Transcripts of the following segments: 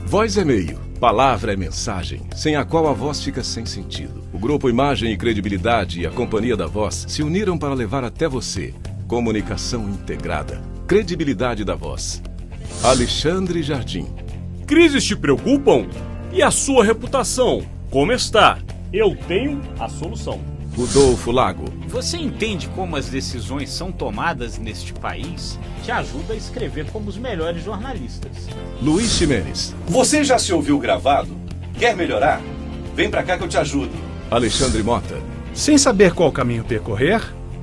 Voz é meio, palavra é mensagem, sem a qual a voz fica sem sentido. O Grupo Imagem e Credibilidade e a Companhia da Voz se uniram para levar até você comunicação integrada, credibilidade da voz. Alexandre Jardim. Crises te preocupam? E a sua reputação? Como está? Eu tenho a solução. Rodolfo Lago. Você entende como as decisões são tomadas neste país? Te ajuda a escrever como os melhores jornalistas. Luiz Ximenes. Você já se ouviu gravado? Quer melhorar? Vem pra cá que eu te ajudo. Alexandre Mota. Sem saber qual caminho percorrer,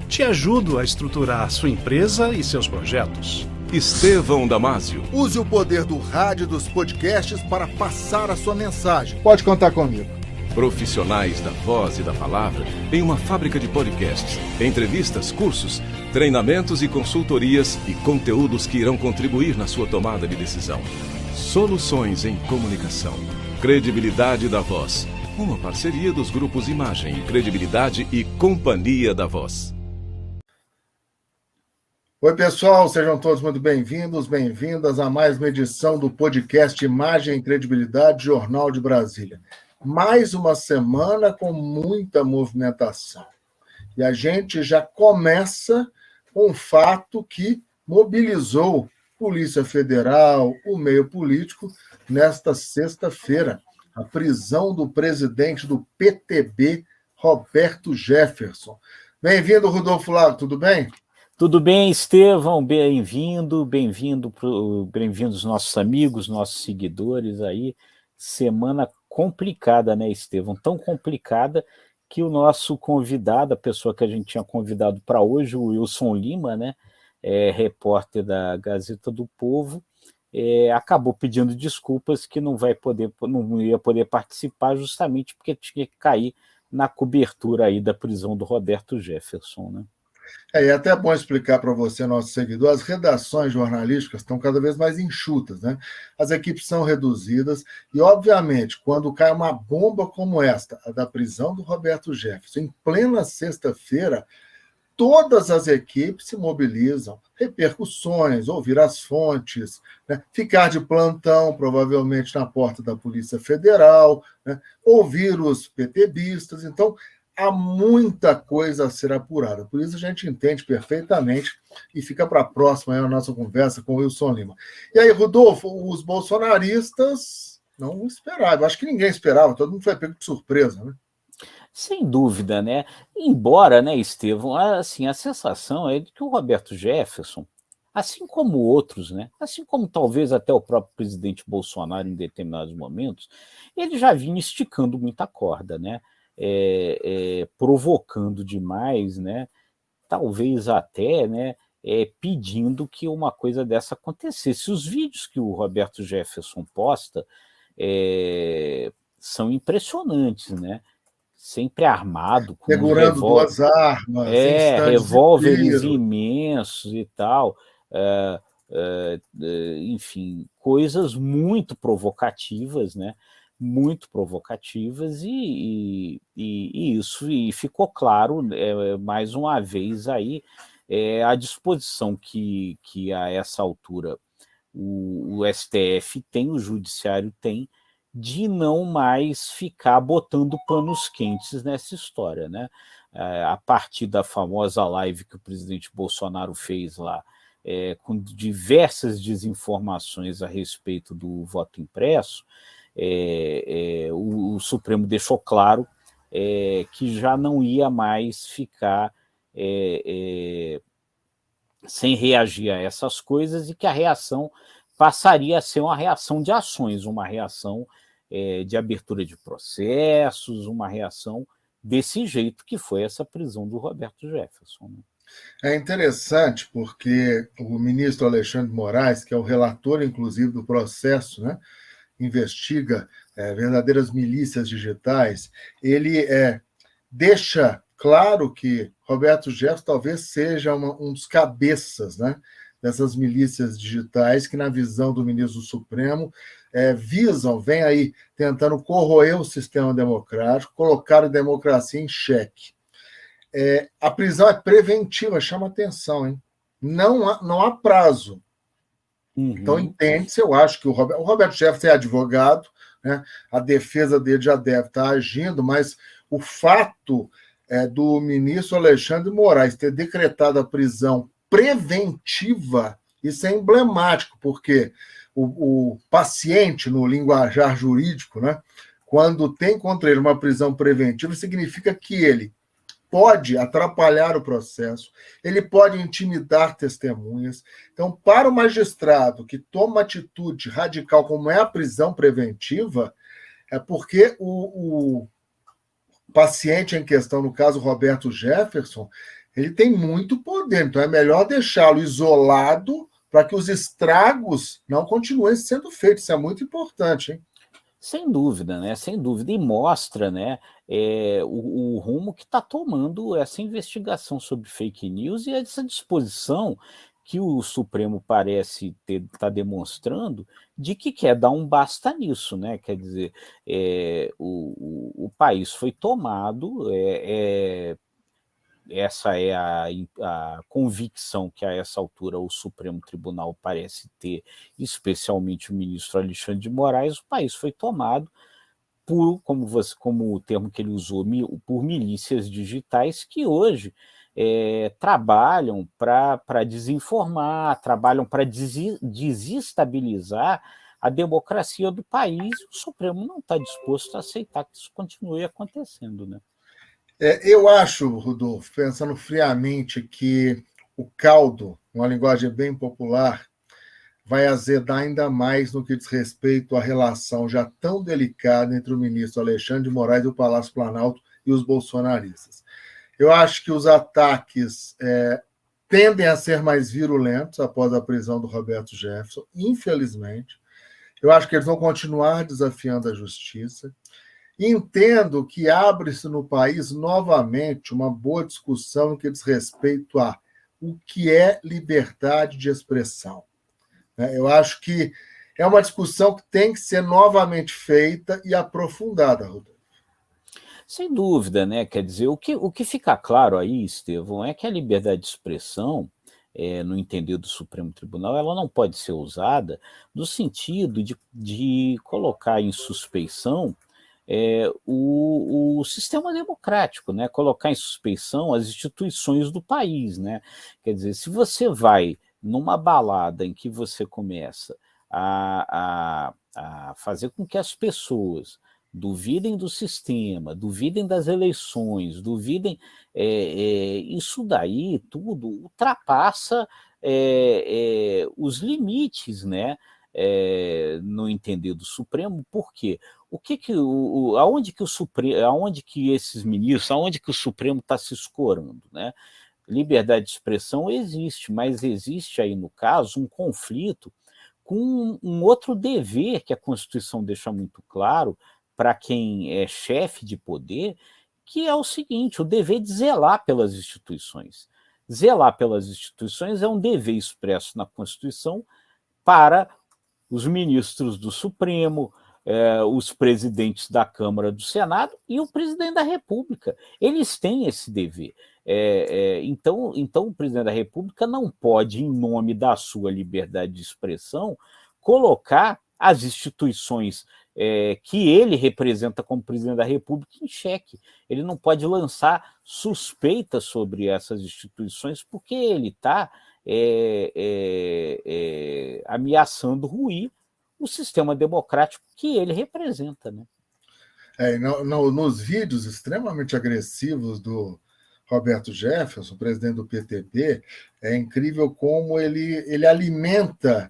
te ajudo a estruturar sua empresa e seus projetos. Estevão Damásio. Use o poder do rádio e dos podcasts para passar a sua mensagem. Pode contar comigo. Profissionais da voz e da palavra em uma fábrica de podcasts, entrevistas, cursos, treinamentos e consultorias e conteúdos que irão contribuir na sua tomada de decisão. Soluções em comunicação. Credibilidade da Voz. Uma parceria dos grupos Imagem, Credibilidade e Companhia da Voz. Oi, pessoal, sejam todos muito bem-vindos, bem-vindas a mais uma edição do podcast Imagem e Credibilidade, Jornal de Brasília. Mais uma semana com muita movimentação. E a gente já começa com um fato que mobilizou Polícia Federal, o meio político, nesta sexta-feira. A prisão do presidente do PTB, Roberto Jefferson. Bem-vindo, Rodolfo Lago, tudo bem? Tudo bem, Estevão? Bem-vindos nossos amigos, nossos seguidores aí. Semana complicada, né, Estevão? Tão complicada que o nosso convidado, a pessoa que a gente tinha convidado para hoje, o Wilson Lima, né, repórter da Gazeta do Povo, acabou pedindo desculpas que não ia poder participar justamente porque tinha que cair na cobertura aí da prisão do Roberto Jefferson, né? E é até bom explicar para você, nosso seguidor, as redações jornalísticas estão cada vez mais enxutas, né? As equipes são reduzidas e, obviamente, quando cai uma bomba como esta, a da prisão do Roberto Jefferson, em plena sexta-feira, todas as equipes se mobilizam, repercussões, ouvir as fontes, né? Ficar de plantão, provavelmente na porta da Polícia Federal, né? Ouvir os PTBistas, então há muita coisa a ser apurada. Por isso a gente entende perfeitamente e fica para a próxima a nossa conversa com o Wilson Lima. E aí, Rodolfo, os bolsonaristas não esperavam. Acho que ninguém esperava, todo mundo foi pego de surpresa, né? Sem dúvida, né? Embora, né, Estevão, assim, a sensação é de que o Roberto Jefferson, assim como outros, né, assim como talvez até o próprio presidente Bolsonaro em determinados momentos, ele já vinha esticando muita corda, né? Provocando demais, né? Talvez até, né, pedindo que uma coisa dessa acontecesse. Os vídeos que o Roberto Jefferson posta são impressionantes, né? Sempre armado, com segurando duas armas, revólveres imensos e tal, enfim, coisas muito provocativas, né? Muito provocativas e isso ficou claro mais uma vez aí a disposição que a essa altura o STF tem, o Judiciário tem, de não mais ficar botando panos quentes nessa história, né? A partir da famosa live que o presidente Bolsonaro fez lá, com diversas desinformações a respeito do voto impresso, o Supremo deixou claro que já não ia mais ficar sem reagir a essas coisas e que a reação passaria a ser uma reação de ações, uma reação de abertura de processos, uma reação desse jeito que foi essa prisão do Roberto Jefferson, né? É interessante porque o ministro Alexandre de Moraes, que é o relator, inclusive, do processo, né, investiga verdadeiras milícias digitais, ele deixa claro que Roberto Jefferson talvez seja um dos cabeças, né, dessas milícias digitais que, na visão do ministro do Supremo, vem aí tentando corroer o sistema democrático, colocar a democracia em xeque. A prisão é preventiva, chama atenção, hein? Não há prazo. Então, Uhum. entende-se, eu acho que o Roberto Jefferson é advogado, né? A defesa dele já deve estar agindo, mas o fato do ministro Alexandre de Moraes ter decretado a prisão preventiva, isso é emblemático, porque o paciente, no linguajar jurídico, né, quando tem contra ele uma prisão preventiva, significa que ele pode atrapalhar o processo, ele pode intimidar testemunhas. Então, para o magistrado que toma atitude radical, como é a prisão preventiva, é porque o paciente em questão, no caso Roberto Jefferson, ele tem muito poder, então é melhor deixá-lo isolado para que os estragos não continuem sendo feitos. Isso é muito importante, hein? Sem dúvida, né? Sem dúvida. E mostra, né, o rumo que está tomando essa investigação sobre fake news e essa disposição que o Supremo parece estar demonstrando de que quer dar um basta nisso, né? Quer dizer, o país foi tomado, essa é a convicção que a essa altura o Supremo Tribunal parece ter, especialmente o ministro Alexandre de Moraes. O país foi tomado por, como o termo que ele usou, por milícias digitais que hoje trabalham para desinformar, trabalham para desestabilizar a democracia do país. O Supremo não está disposto a aceitar que isso continue acontecendo, né? Eu acho, Rodolfo, pensando friamente, que o caldo, uma linguagem bem popular, vai azedar ainda mais no que diz respeito à relação já tão delicada entre o ministro Alexandre de Moraes e o Palácio Planalto e os bolsonaristas. Eu acho que os ataques tendem a ser mais virulentos após a prisão do Roberto Jefferson, infelizmente. Eu acho que eles vão continuar desafiando a justiça. Entendo que abre-se no país novamente uma boa discussão no que diz respeito a o que é liberdade de expressão. Eu acho que é uma discussão que tem que ser novamente feita e aprofundada, Rodolfo. Sem dúvida, né? Quer dizer, o que fica claro aí, Estevão, é que a liberdade de expressão, no entender do Supremo Tribunal, ela não pode ser usada no sentido de colocar em suspeição o sistema democrático, né? Colocar em suspeição as instituições do país, né? Quer dizer, se você vai numa balada em que você começa a fazer com que as pessoas duvidem do sistema, duvidem das eleições, duvidem, isso daí tudo ultrapassa os limites, né? No entender do Supremo. Por quê? Aonde que esses ministros, aonde que o Supremo está se escorando, né? Liberdade de expressão existe, mas existe aí, no caso, um conflito com um outro dever que a Constituição deixa muito claro para quem é chefe de poder, que é o seguinte: o dever de zelar pelas instituições. Zelar pelas instituições é um dever expresso na Constituição para os ministros do Supremo, os presidentes da Câmara, do Senado e o presidente da República. Eles têm esse dever. Então, o presidente da República não pode, em nome da sua liberdade de expressão, colocar as instituições que ele representa como presidente da República em xeque. Ele não pode lançar suspeitas sobre essas instituições, porque ele está ameaçando ruir o sistema democrático que ele representa, né? Nos vídeos extremamente agressivos do Roberto Jefferson, presidente do PTB, é incrível como ele alimenta,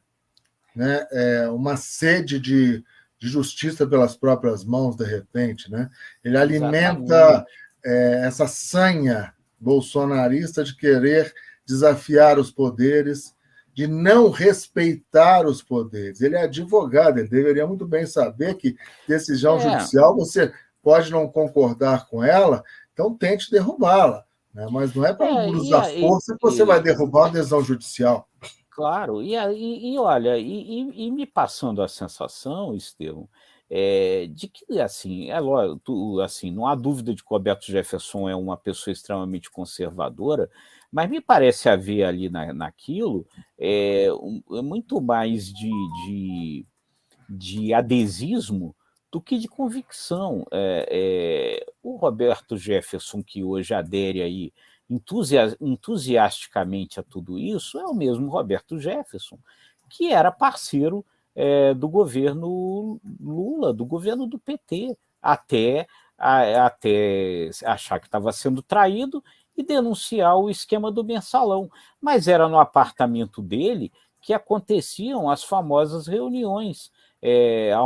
né, uma sede de justiça pelas próprias mãos, de repente, né? Ele alimenta essa sanha bolsonarista de querer desafiar os poderes, de não respeitar os poderes. Ele é advogado, ele deveria muito bem saber que decisão judicial você pode não concordar com ela, então tente derrubá-la, né? Mas não é para usar força que você vai derrubar uma decisão judicial. Claro, olha, me passando a sensação, Estevão, de que, assim, lógico, assim, não há dúvida de que o Roberto Jefferson é uma pessoa extremamente conservadora, Mas me parece haver ali naquilo muito mais de adesismo do que de convicção. O Roberto Jefferson, que hoje adere aí entusiasticamente a tudo isso, é o mesmo Roberto Jefferson, que era parceiro do governo Lula, do governo do PT, até achar que estava sendo traído e denunciar o esquema do mensalão. Mas era no apartamento dele que aconteciam as famosas reuniões,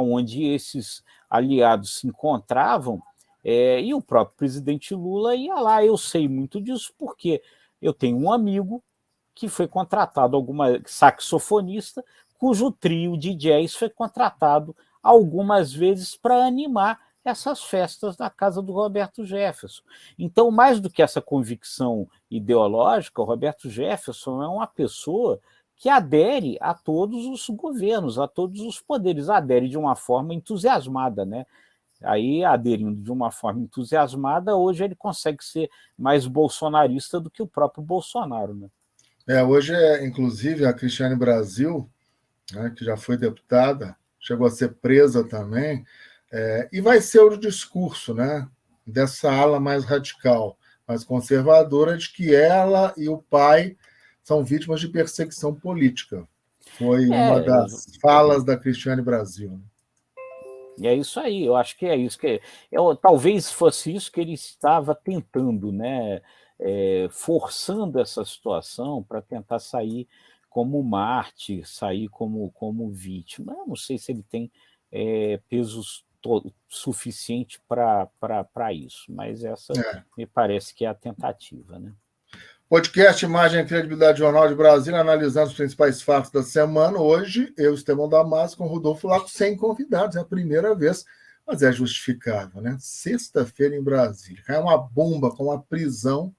onde esses aliados se encontravam, e o próprio presidente Lula ia lá. Eu sei muito disso porque eu tenho um amigo que foi contratado, saxofonista, cujo trio de jazz foi contratado algumas vezes para animar essas festas na casa do Roberto Jefferson. Então, mais do que essa convicção ideológica, o Roberto Jefferson é uma pessoa que adere a todos os governos, a todos os poderes, adere de uma forma entusiasmada, né? Aí, aderindo de uma forma entusiasmada, hoje ele consegue ser mais bolsonarista do que o próprio Bolsonaro, né? Hoje, inclusive, a Cristiane Brasil, né, que já foi deputada, chegou a ser presa também, e vai ser o discurso, né, dessa ala mais radical, mais conservadora, de que ela e o pai são vítimas de perseguição política. Foi uma das falas da Cristiane Brasil. Né? E é isso aí, eu acho que é isso. Talvez fosse isso que ele estava tentando, né, forçando essa situação para tentar sair como mártir, sair como vítima. Eu não sei se ele tem peso suficiente para isso, mas essa me parece que é a tentativa, né? Podcast Imagem e Credibilidade Jornal de Brasília, analisando os principais fatos da semana. Hoje, eu, Estevão Damasco, com Rodolfo Laco, sem convidados. É a primeira vez, mas é justificável, né? Sexta-feira em Brasília. Caiu uma bomba com a prisão,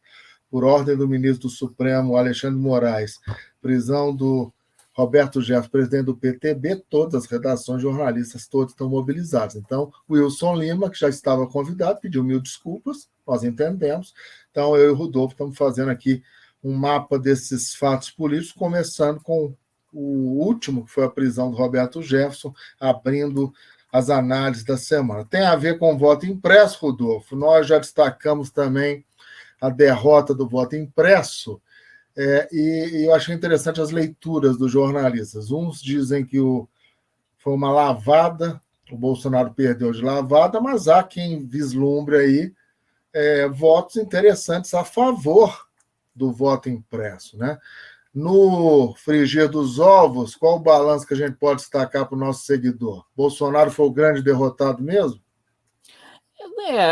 por ordem do ministro do Supremo, Alexandre de Moraes, prisão do Roberto Jefferson, presidente do PTB, todas as redações, jornalistas, todos estão mobilizados. Então, o Wilson Lima, que já estava convidado, pediu 1000 desculpas, nós entendemos. Então, eu e o Rodolfo estamos fazendo aqui um mapa desses fatos políticos, começando com o último, que foi a prisão do Roberto Jefferson, abrindo as análises da semana. Tem a ver com o voto impresso, Rodolfo. Nós já destacamos também a derrota do voto impresso, e eu achei interessante as leituras dos jornalistas. Uns dizem que foi uma lavada, o Bolsonaro perdeu de lavada, mas há quem vislumbre aí votos interessantes a favor do voto impresso, né? No frigir dos ovos, qual o balanço que a gente pode destacar para o nosso seguidor? Bolsonaro foi o grande derrotado mesmo?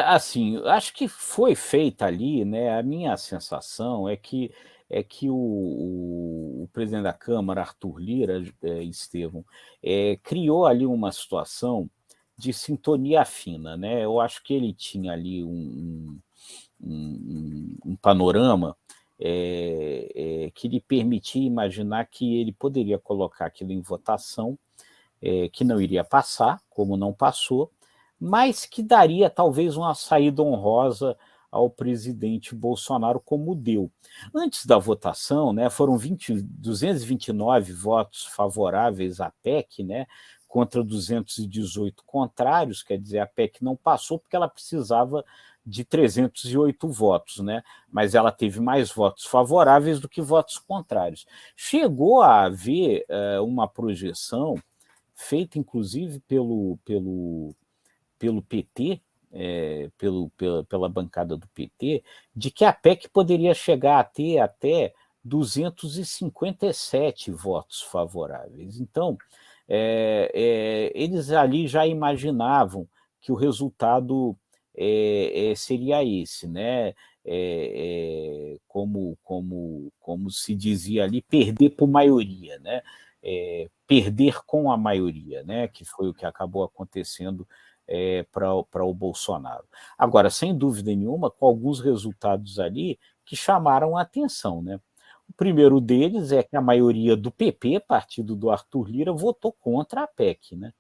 Assim, acho que foi feita ali, né? A minha sensação é que o presidente da Câmara, Arthur Lira, Estevão, criou ali uma situação de sintonia fina, né? Eu acho que ele tinha ali um panorama que lhe permitia imaginar que ele poderia colocar aquilo em votação, que não iria passar, como não passou, mas que daria talvez uma saída honrosa ao presidente Bolsonaro, como deu. Antes da votação, né, foram 229 votos favoráveis à PEC, né, contra 218 contrários, quer dizer, a PEC não passou porque ela precisava de 308 votos, né? Mas ela teve mais votos favoráveis do que votos contrários. Chegou a haver uma projeção, feita inclusive pelo PT, pela bancada do PT, de que a PEC poderia chegar a ter até 257 votos favoráveis. Então, eles ali já imaginavam que o resultado seria esse, né? Como se dizia ali, perder por maioria, né? Perder com a maioria, né? Que foi o que acabou acontecendo para o Bolsonaro. Agora, sem dúvida nenhuma, com alguns resultados ali que chamaram a atenção, né? O primeiro deles é que a maioria do PP, partido do Arthur Lira, votou contra a PEC, né?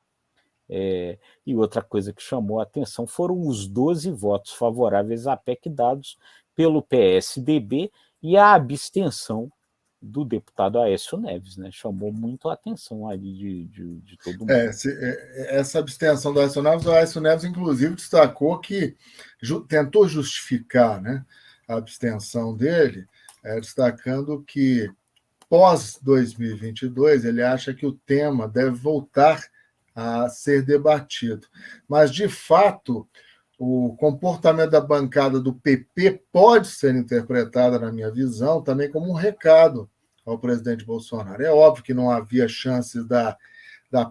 E outra coisa que chamou a atenção foram os 12 votos favoráveis à PEC dados pelo PSDB e a abstenção do deputado Aécio Neves, né? Chamou muito a atenção ali de todo mundo. Essa abstenção do Aécio Neves, o Aécio Neves, inclusive, destacou que tentou justificar, né, a abstenção dele, destacando que, pós-2022, ele acha que o tema deve voltar a ser debatido. Mas, de fato, o comportamento da bancada do PP pode ser interpretado, na minha visão, também como um recado ao presidente Bolsonaro. É óbvio que não havia chances da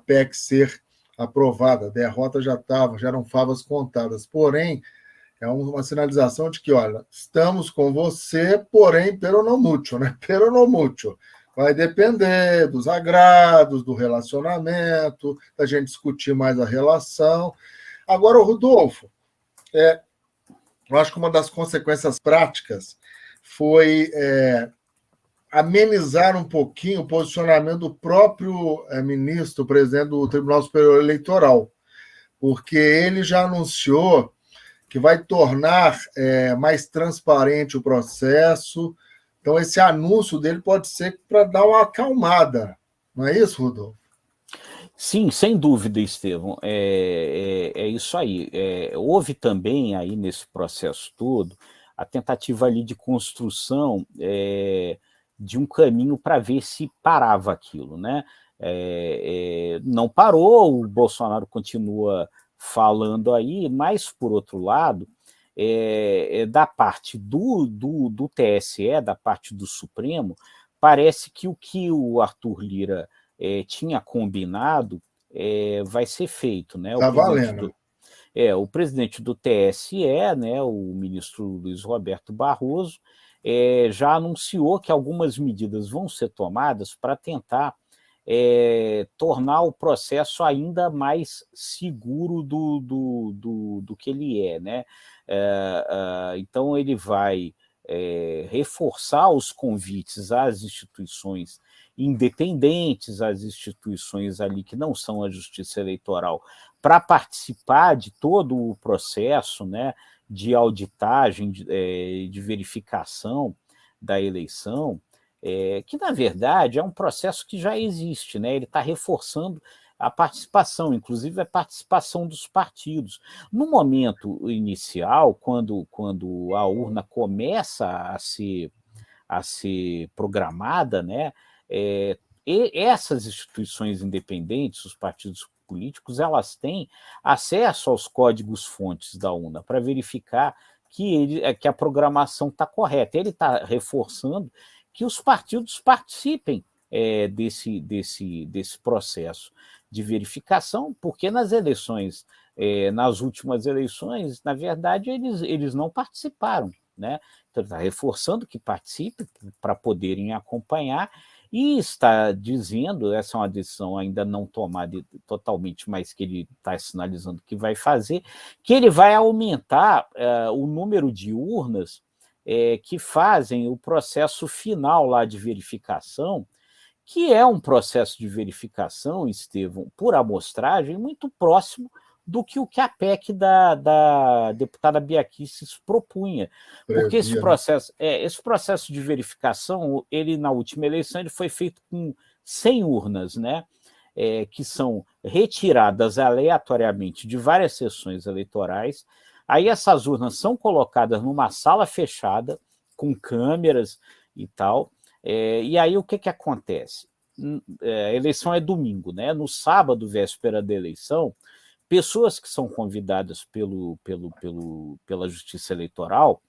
PEC ser aprovada, a derrota já eram favas contadas, porém, é uma sinalização de que, olha, estamos com você, porém, pero no mucho, né? Pero no mucho. Vai depender dos agrados, do relacionamento, da gente discutir mais a relação. Agora, o Rodolfo, eu acho que uma das consequências práticas foi amenizar um pouquinho o posicionamento do próprio ministro, presidente do Tribunal Superior Eleitoral, porque ele já anunciou que vai tornar mais transparente o processo. Então, esse anúncio dele pode ser para dar uma acalmada. Não é isso, Rodolfo? Sim, sem dúvida, Estevão. É isso aí. Houve também aí nesse processo todo a tentativa ali de construção de um caminho para ver se parava aquilo, né? Não parou, o Bolsonaro continua falando aí, mas, por outro lado, da parte do TSE, da parte do Supremo, parece que o Arthur Lira tinha combinado vai ser feito, né? Está valendo. O presidente do TSE, né, o ministro Luiz Roberto Barroso, já anunciou que algumas medidas vão ser tomadas para tentar tornar o processo ainda mais seguro do que ele é, né? Então, ele vai reforçar os convites às instituições independentes, às instituições ali que não são a Justiça Eleitoral, para participar de todo o processo, né, de auditagem, de verificação da eleição, que, na verdade, é um processo que já existe, né? Ele está reforçando a participação, inclusive a participação dos partidos. No momento inicial, quando a urna começa a ser programada, né, e essas instituições independentes, os partidos políticos, elas têm acesso aos códigos-fontes da urna para verificar que a programação está correta. Ele está reforçando que os partidos participem desse processo de verificação, porque nas eleições, nas últimas eleições, na verdade, eles não participaram, né? Então, está reforçando que participem para poderem acompanhar, e está dizendo, essa é uma decisão ainda não tomada totalmente, mas que ele está sinalizando que vai fazer, que ele vai aumentar o número de urnas que fazem o processo final lá de verificação, que é um processo de verificação, Estevão, por amostragem, muito próximo do que o que a PEC da deputada Bia Kicis propunha. Porque esse processo de verificação, ele na última eleição, ele foi feito com 100 urnas, né? Que são retiradas aleatoriamente de várias sessões eleitorais. Aí essas urnas são colocadas numa sala fechada, com câmeras e tal. E aí o que acontece? A eleição é domingo, né? No sábado, véspera da eleição, pessoas que são convidadas pela Justiça Eleitoral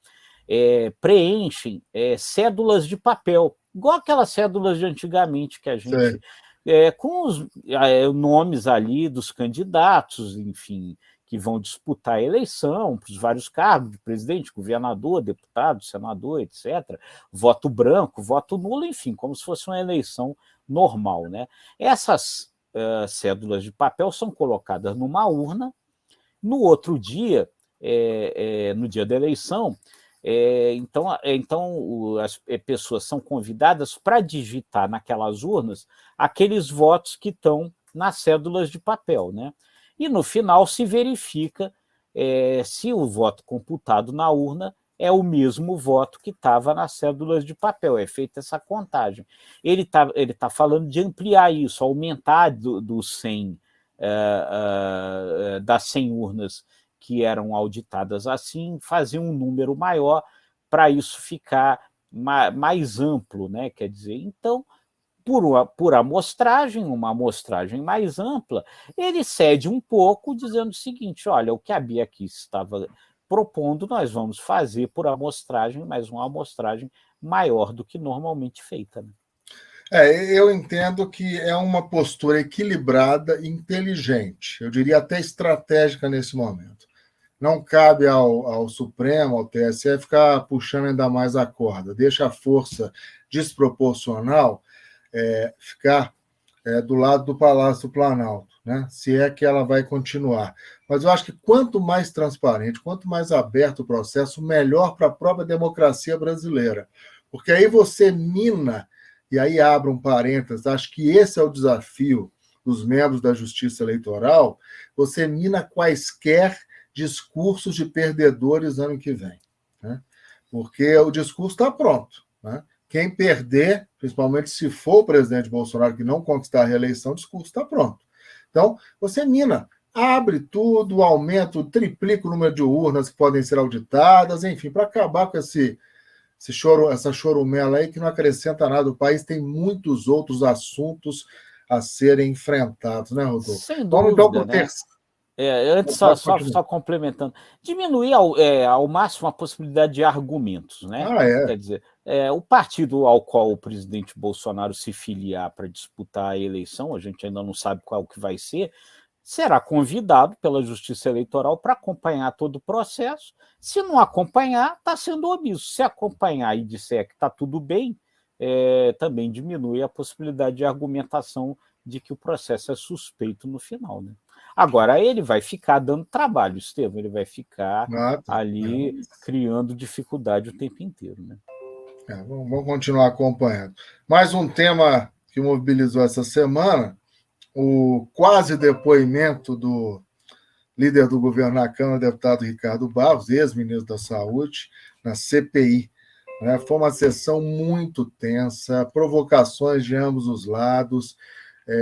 preenchem cédulas de papel, igual aquelas cédulas de antigamente que a gente... com os nomes ali dos candidatos, enfim, que vão disputar a eleição para os vários cargos, de presidente, governador, deputado, senador, etc., voto branco, voto nulo, enfim, como se fosse uma eleição normal, né? Essas cédulas de papel são colocadas numa urna. No outro dia, no dia da eleição, então as pessoas são convidadas para digitar naquelas urnas aqueles votos que estão nas cédulas de papel, né? E no final se verifica se o voto computado na urna é o mesmo voto que estava nas cédulas de papel, é feita essa contagem. Ele tá falando de ampliar isso, aumentar dos 100, das 100 urnas que eram auditadas assim, fazer um número maior para isso ficar mais amplo, né? Quer dizer, então, por amostragem, uma amostragem mais ampla, ele cede um pouco, dizendo o seguinte: olha, o que a Bia aqui estava propondo, nós vamos fazer por amostragem, mas uma amostragem maior do que normalmente feita. Né? Eu entendo que é uma postura equilibrada e inteligente, eu diria até estratégica nesse momento. Não cabe ao Supremo, ao TSE, ficar puxando ainda mais a corda. Deixa a força desproporcional ficar do lado do Palácio do Planalto, né? Se é que ela vai continuar. Mas eu acho que quanto mais transparente, quanto mais aberto o processo, melhor para a própria democracia brasileira. Porque aí você mina, e aí abro um parênteses, acho que esse é o desafio dos membros da Justiça Eleitoral, você mina quaisquer discursos de perdedores ano que vem. Né? Porque o discurso está pronto. Né? Quem perder, principalmente se for o presidente Bolsonaro que não conquistar a reeleição, o discurso está pronto. Então, você mina, abre tudo, aumenta, triplica o número de urnas que podem ser auditadas, enfim, para acabar com essa chorumela aí que não acrescenta nada. O país tem muitos outros assuntos a serem enfrentados, né, Rodolfo? Sem dúvida, né? Antes, só complementando, diminuir ao máximo a possibilidade de argumentos, né? Quer dizer, o partido ao qual o presidente Bolsonaro se filiar para disputar a eleição, a gente ainda não sabe qual que vai ser, será convidado pela Justiça Eleitoral para acompanhar todo o processo. Se não acompanhar, está sendo omisso. Se acompanhar e disser que está tudo bem, também diminui a possibilidade de argumentação de que o processo é suspeito no final, né? Agora, ele vai ficar dando trabalho, Estevão, ele vai ficar ali criando dificuldade o tempo inteiro. Né? Vamos continuar acompanhando. Mais um tema que mobilizou essa semana, o quase depoimento do líder do governo na Câmara, deputado Ricardo Barros, ex-ministro da Saúde, na CPI. Foi uma sessão muito tensa, provocações de ambos os lados,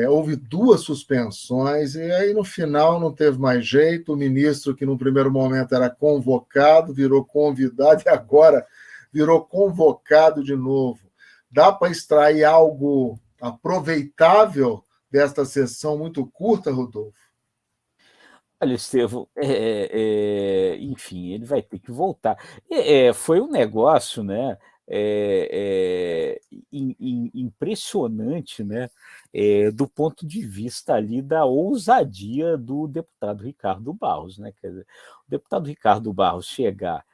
houve 2 suspensões, e aí no final não teve mais jeito, o ministro, que no primeiro momento era convocado, virou convidado, e agora virou convocado de novo. Dá para extrair algo aproveitável desta sessão muito curta, Rodolfo? Olha, Estevão, enfim, ele vai ter que voltar. Foi um negócio, né? Impressionante, né? Do ponto de vista ali da ousadia do deputado Ricardo Barros, né? Quer dizer, o deputado Ricardo Barros chegar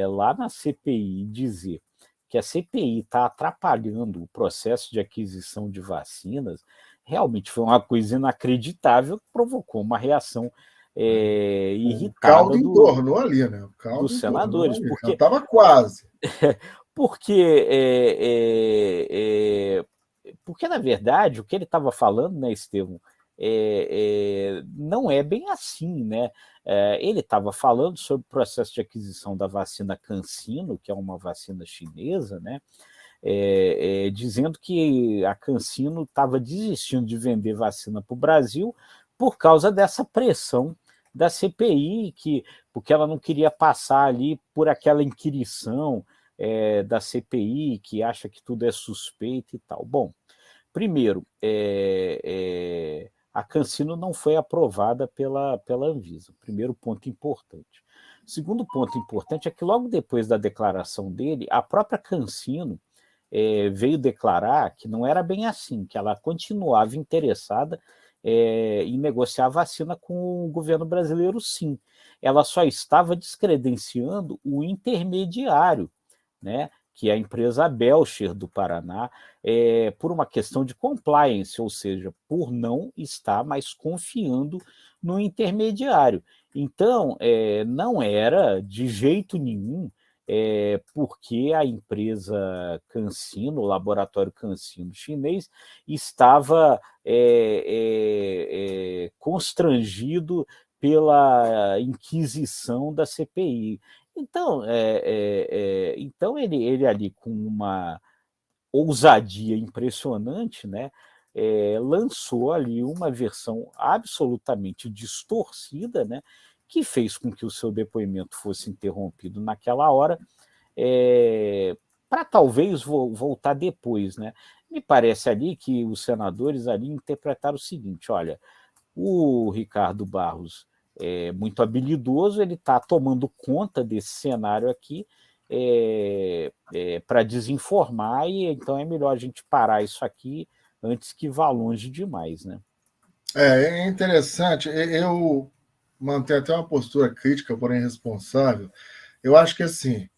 lá na CPI e dizer que a CPI está atrapalhando o processo de aquisição de vacinas, realmente foi uma coisa inacreditável que provocou uma reação irritada caldo entornou ali, né? Dos senadores. Porque estava quase. Porque, na verdade, o que ele estava falando, né, Estevão, não é bem assim, né? Ele estava falando sobre o processo de aquisição da vacina CanSino, que é uma vacina chinesa, né? Dizendo que a CanSino estava desistindo de vender vacina para o Brasil por causa dessa pressão da CPI, porque ela não queria passar ali por aquela inquirição da CPI, que acha que tudo é suspeito e tal. Bom, primeiro, a CanSino não foi aprovada pela Anvisa, primeiro ponto importante. Segundo ponto importante é que logo depois da declaração dele, a própria CanSino veio declarar que não era bem assim, que ela continuava interessada em negociar a vacina com o governo brasileiro, sim. Ela só estava descredenciando o intermediário, né, que é a empresa Belcher do Paraná, por uma questão de compliance, ou seja, por não estar mais confiando no intermediário. Então, não era de jeito nenhum porque a empresa CanSino, o laboratório CanSino chinês, estava constrangido pela inquisição da CPI. Então, então ele ali, com uma ousadia impressionante, né, lançou ali uma versão absolutamente distorcida, né, que fez com que o seu depoimento fosse interrompido naquela hora, para talvez voltar depois, né? Me parece ali que os senadores ali interpretaram o seguinte: olha, o Ricardo Barros é muito habilidoso, ele está tomando conta desse cenário aqui para desinformar, e então é melhor a gente parar isso aqui antes que vá longe demais, né? É interessante. Eu mantenho até uma postura crítica, porém responsável. Eu acho que assim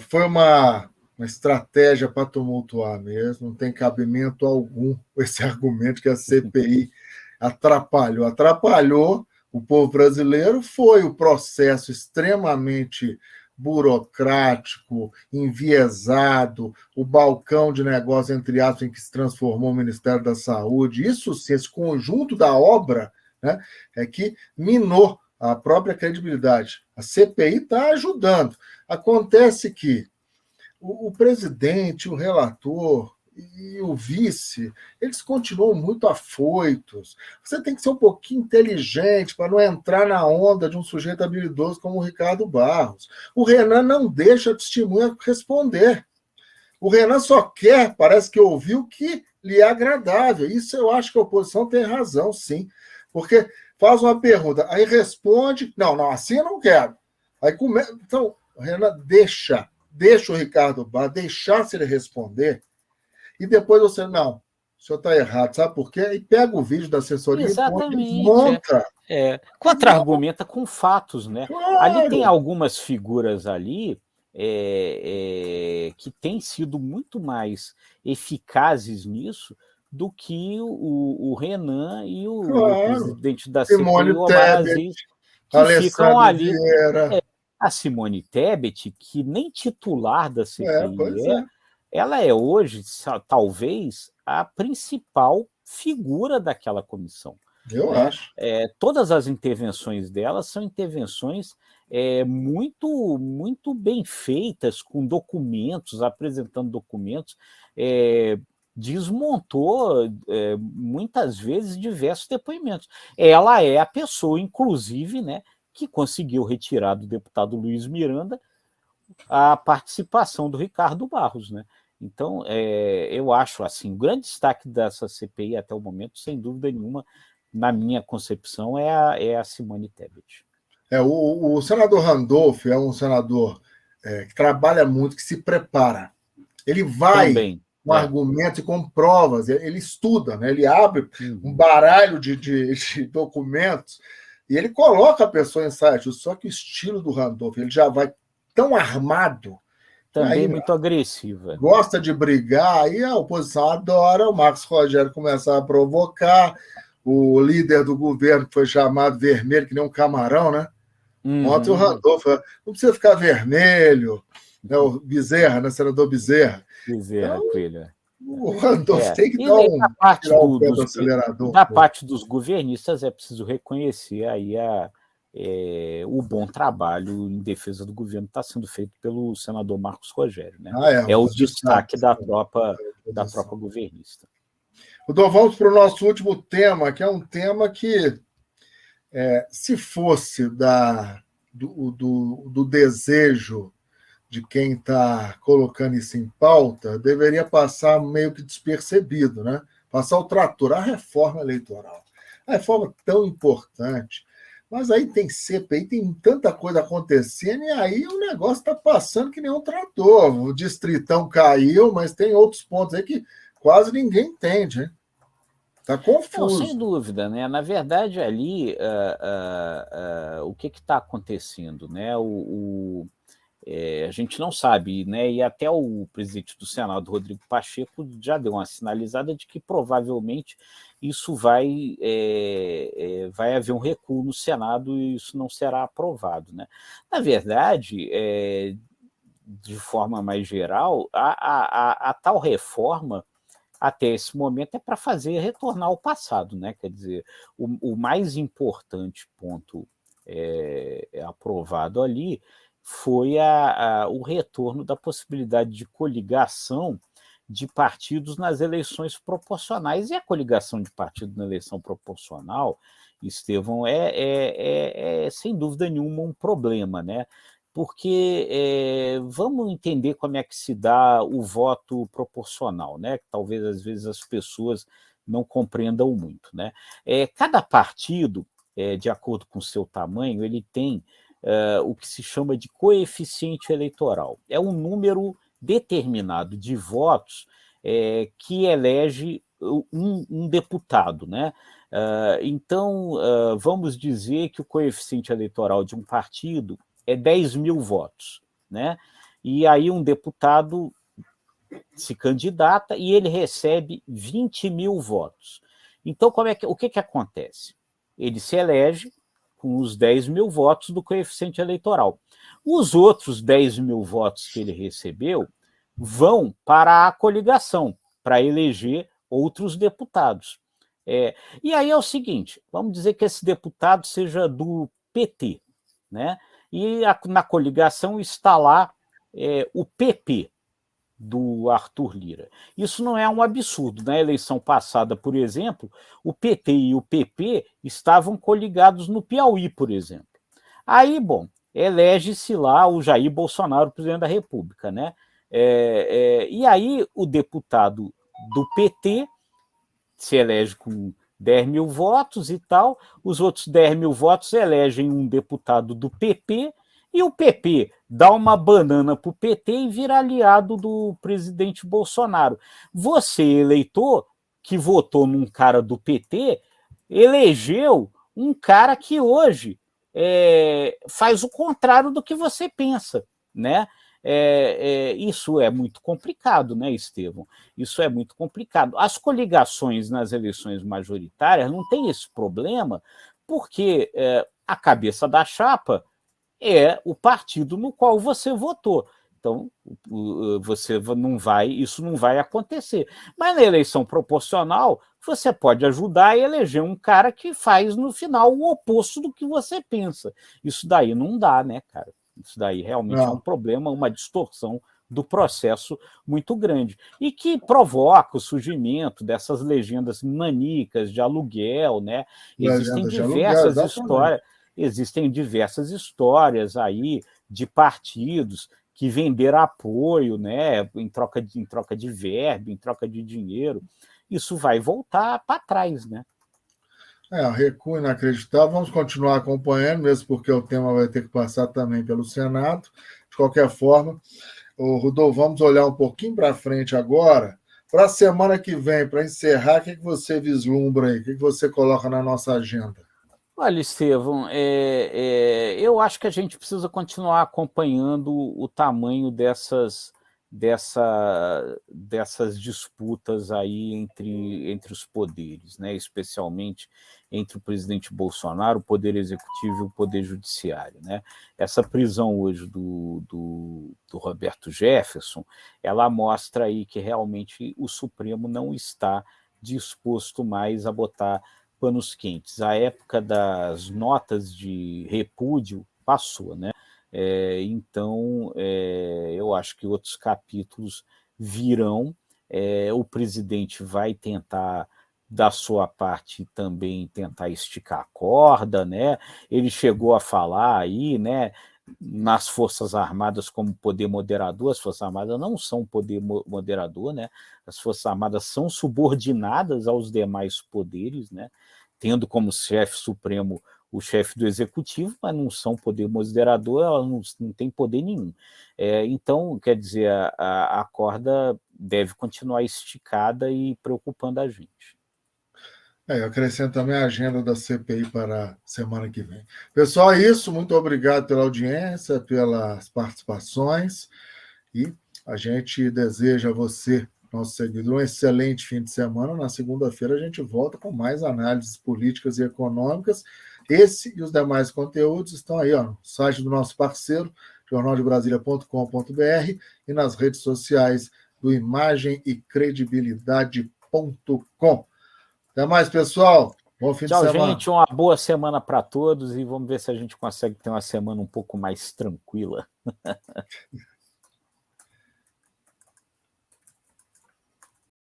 foi uma estratégia para tumultuar mesmo, não tem cabimento algum esse argumento que a CPI atrapalhou o povo brasileiro. Foi o processo extremamente burocrático, enviesado, o balcão de negócio, entre aspas, em que se transformou o Ministério da Saúde. Isso sim, esse conjunto da obra, né, é que minou a própria credibilidade. A CPI está ajudando. Acontece que o presidente, o relator e o vice, eles continuam muito afoitos. Você tem que ser um pouquinho inteligente para não entrar na onda de um sujeito habilidoso como o Ricardo Barros. O Renan não deixa a testemunha responder. O Renan só quer, parece que ouviu o que lhe é agradável. Isso eu acho que a oposição tem razão, sim. Porque faz uma pergunta, aí responde, não, assim eu não quero. Aí começa. Então, o Renan deixa o Ricardo Barros, deixasse ele responder, e depois você, não, o senhor está errado, sabe por quê? E pega o vídeo da assessoria Exatamente, e monta. Contra-argumenta com fatos, né? Claro. Ali tem algumas figuras ali que têm sido muito mais eficazes nisso do que o Renan e o presidente da CPI, o Omar Aziz, que ficam ali. A Simone Tebet, que nem titular da CPI ela é hoje, talvez, a principal figura daquela comissão. Eu acho. Todas as intervenções dela são intervenções muito, muito bem feitas, com documentos, apresentando documentos, desmontou muitas vezes diversos depoimentos. Ela é a pessoa, inclusive, né, que conseguiu retirar do deputado Luiz Miranda a participação do Ricardo Barros, né? Então, eu acho assim, o grande destaque dessa CPI até o momento, sem dúvida nenhuma, na minha concepção, é a Simone Tebet. O senador Randolph é um senador que trabalha muito, que se prepara. Ele vai Também, com argumentos e com provas, ele estuda, né? Ele abre um baralho de documentos e ele coloca a pessoa em saia justa. Só que o estilo do Randolph, ele já vai tão armado. Também muito agressiva. Gosta de brigar, aí a oposição adora. O Marcos Rogério começar a provocar. O líder do governo, que foi chamado vermelho, que nem um camarão, né? Ontem o Randolph falou, não precisa ficar vermelho. Né? O Bezerra, né? Senador Bezerra. Bezerra, Coelho. O Randolph tem que dar do acelerador. Da parte dos governistas, é preciso reconhecer aí o bom trabalho em defesa do governo está sendo feito pelo senador Marcos Rogério, né? É o destaque da tropa governista. Então, vamos para o nosso último tema, que é um tema que, se fosse do desejo de quem está colocando isso em pauta, deveria passar meio que despercebido, né? Passar o trator, a reforma eleitoral. A reforma tão importante. Mas aí tem CPI, tem tanta coisa acontecendo, e aí o negócio está passando que nem um trator. O Distritão caiu, mas tem outros pontos aí que quase ninguém entende, né? Está confuso. Não, sem dúvida, né? Na verdade, ali, o que está acontecendo, né? A gente não sabe, né? E até o presidente do Senado, Rodrigo Pacheco, já deu uma sinalizada de que provavelmente isso vai haver um recuo no Senado e isso não será aprovado, né? Na verdade, de forma mais geral, a tal reforma até esse momento é para fazer retornar ao passado, né? Quer dizer, o mais importante ponto aprovado ali foi o retorno da possibilidade de coligação de partidos nas eleições proporcionais. E a coligação de partido na eleição proporcional, Estevão, sem dúvida nenhuma um problema, né? Porque vamos entender como é que se dá o voto proporcional, né? Que talvez às vezes as pessoas não compreendam muito, né? Cada partido, de acordo com o seu tamanho, ele tem o que se chama de coeficiente eleitoral. É um número determinado de votos que elege um deputado, né? Então, vamos dizer que o coeficiente eleitoral de um partido é 10 mil votos, né? E aí um deputado se candidata e ele recebe 20 mil votos. Então, o que acontece? Ele se elege com os 10 mil votos do coeficiente eleitoral. Os outros 10 mil votos que ele recebeu vão para a coligação, para eleger outros deputados. E aí é o seguinte, vamos dizer que esse deputado seja do PT, né? E na coligação está lá o PP, do Arthur Lira. Isso não é um absurdo. Na eleição passada, por exemplo, o PT e o PP estavam coligados no Piauí, por exemplo. Aí, bom, elege-se lá o Jair Bolsonaro, presidente da República, né? E aí o deputado do PT se elege com 10 mil votos e tal, os outros 10 mil votos elegem um deputado do PP, e o PP dá uma banana para o PT e vira aliado do presidente Bolsonaro. Você, eleitor, que votou num cara do PT, elegeu um cara que hoje faz o contrário do que você pensa, né? Isso é muito complicado, né, Estevão? Isso é muito complicado. As coligações nas eleições majoritárias não tem esse problema, porque a cabeça da chapa é o partido no qual você votou. Então, isso não vai acontecer. Mas na eleição proporcional, você pode ajudar a eleger um cara que faz, no final, o oposto do que você pensa. Isso daí não dá, né, cara? Isso daí realmente é um problema, uma distorção do processo muito grande. E que provoca o surgimento dessas legendas nanicas de aluguel, né? Existem diversas histórias aí de partidos que venderam apoio, né, em troca de verba, em troca de dinheiro. Isso vai voltar para trás, né? Recuo inacreditável. Vamos continuar acompanhando, mesmo porque o tema vai ter que passar também pelo Senado. De qualquer forma, Rodolfo, vamos olhar um pouquinho para frente agora. Para a semana que vem, para encerrar, o que você vislumbra aí? O que você coloca na nossa agenda? Olha, Estevão, eu acho que a gente precisa continuar acompanhando o tamanho dessas disputas aí entre os poderes, né? Especialmente entre o presidente Bolsonaro, o poder executivo e o poder judiciário, né? Essa prisão hoje do Roberto Jefferson, ela mostra aí que realmente o Supremo não está disposto mais a botar panos quentes. A época das notas de repúdio passou, né? Então, eu acho que outros capítulos virão. O presidente vai tentar, da sua parte, também tentar esticar a corda, né? Ele chegou a falar aí, né, nas Forças Armadas como poder moderador. As Forças Armadas não são poder moderador, né? As Forças Armadas são subordinadas aos demais poderes, né? Tendo como chefe supremo o chefe do executivo, mas não são poder moderador, ela não tem poder nenhum. Então, quer dizer, a corda deve continuar esticada e preocupando a gente. Eu acrescento também a agenda da CPI para a semana que vem. Pessoal, é isso. Muito obrigado pela audiência, pelas participações. E a gente deseja a você, nosso seguidor, um excelente fim de semana. Na segunda-feira a gente volta com mais análises políticas e econômicas. Esse e os demais conteúdos estão aí, no site do nosso parceiro, jornaldebrasilia.com.br, e nas redes sociais do imagemecredibilidade.com. Até mais, pessoal. Bom fim de semana. Tchau, gente. Uma boa semana para todos e vamos ver se a gente consegue ter uma semana um pouco mais tranquila.